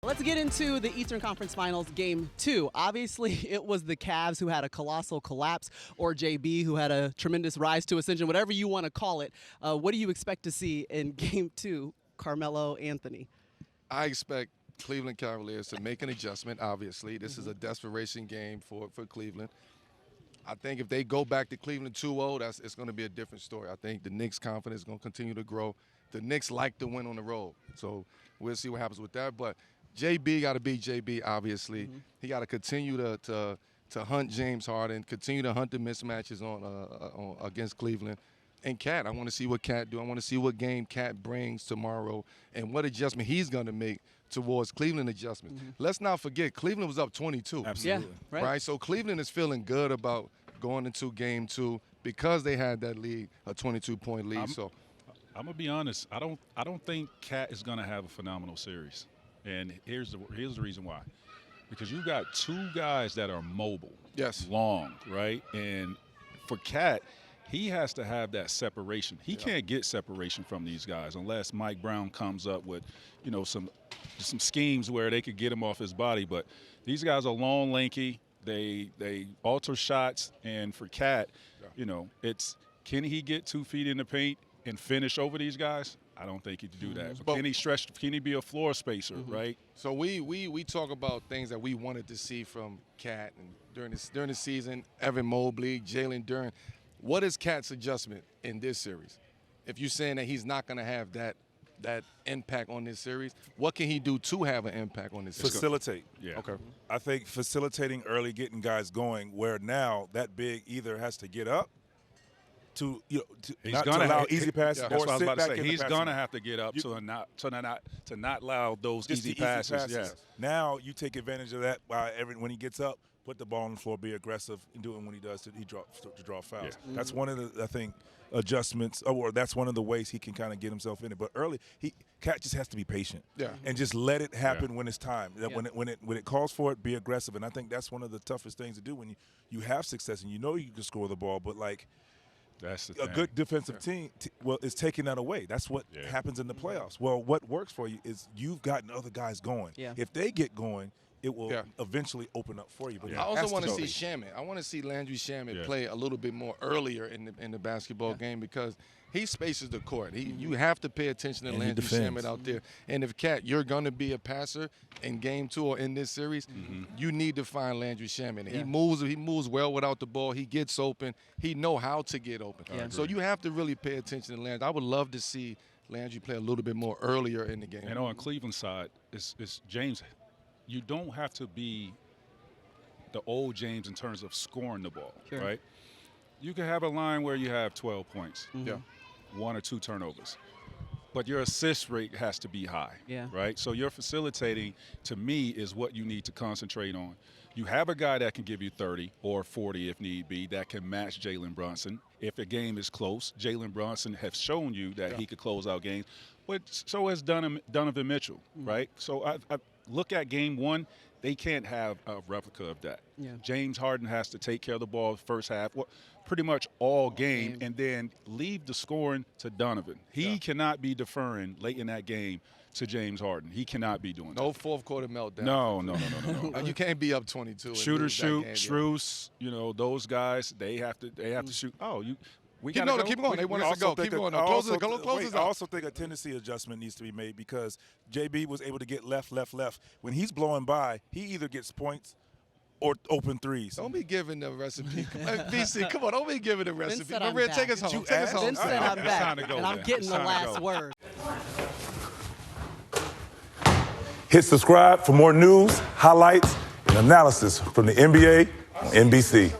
Let's get into the Eastern Conference Finals Game 2. Obviously, it was the Cavs who had a colossal collapse, or JB who had a tremendous rise to ascension, whatever you want to call it. What do you expect to see in Game 2, Carmelo Anthony? I expect Cleveland Cavaliers to make an adjustment, obviously. This is a desperation game for Cleveland. I think if they go back to Cleveland 2-0, it's going to be a different story. I think the Knicks' confidence is going to continue to grow. The Knicks like to win on the road, so we'll see what happens with that. But JB got to be JB, obviously. He got to continue to hunt James Harden, continue to hunt the mismatches on against Cleveland. And Cat, I want to see what Cat do. I want to see what game Cat brings tomorrow and what adjustment he's going to make towards Cleveland adjustments. Let's not forget, Cleveland was up 22. Absolutely. Yeah, Right? So Cleveland is feeling good about going into Game 2 because they had that lead, a 22-point lead. I'm gonna be honest. I don't think Cat is gonna have a phenomenal series, and here's the reason why. Because you've got two guys that are mobile, Yes. long, right? And for Cat, he has to have that separation. He can't get separation from these guys unless Mike Brown comes up with, some schemes where they could get him off his body. But these guys are long, lanky. They alter shots, and for Cat, it's can he get 2 feet in the paint and finish over these guys? I don't think he can do that. But can he be a floor spacer, right? So we talk about things that we wanted to see from Cat and during the season, Evan Mobley, Jalen Duren. What is Cat's adjustment in this series? If you're saying that he's not going to have that impact on this series, what can he do to have an impact on this series? Facilitate. Yeah. Okay. I think facilitating early, getting guys going, where now that big either has to get up to not to allow easy passes That's or what I was sit about to back say. in the He's passing gonna lane. have to get up to not allow those Just easy the passes. Yeah. Now you take advantage of that by when he gets up, put the ball on the floor, be aggressive, and do it when he does to draw fouls. Yeah. That's one of the, I think, adjustments, or that's one of the ways he can kind of get himself in it. But early, Cat just has to be patient, and just let it happen when it's time. That when it calls for it, be aggressive. And I think that's one of the toughest things to do when you have success and you can score the ball, but That's the a thing. good defensive team is taking that away. That's what happens in the playoffs. Well, what works for you is you've gotten other guys going. Yeah. If they get going, it will eventually open up for you. But I also want to see Shamet. I want to see Landry Shamet play a little bit more earlier in the basketball game because he spaces the court. You have to pay attention to Landry Shamet out there. And if Cat, you're going to be a passer in Game 2 or in this series, you need to find Landry Shamet. He moves well without the ball. He gets open. He know how to get open. So you have to really pay attention to Landry. I would love to see Landry play a little bit more earlier in the game. And on Cleveland's side, it's James. You don't have to be the old James in terms of scoring the ball, right? You can have a line where you have 12 points, 1 or 2 turnovers, but your assist rate has to be high, right? So your facilitating, to me, is what you need to concentrate on. You have a guy that can give you 30 or 40 if need be, that can match Jalen Brunson. If a game is close, Jalen Brunson has shown you that he could close out games, but so has Donovan Mitchell, right? So I look at Game 1, they can't have a replica of that. James Harden has to take care of the ball first half, pretty much all game, and then leave the scoring to Donovan. He cannot be deferring late in that game to James Harden. He cannot be doing that. No fourth quarter meltdown. No. You can't be up 22. Shoot, Strus, those guys, they have to shoot. We got to keep going. They want us to go. Keep going. Close us I out. also think a tendency adjustment needs to be made because JB was able to get left. When he's blowing by, he either gets points or open threes. Don't be giving the recipe. VC, come on. Don't be giving the recipe. I'm Maria, back. take us home. Take us home. Vince said I'm It's time back, to go, and I'm man. getting It's the time to last go. word. Hit subscribe for more news, highlights, and analysis from the NBA on NBC.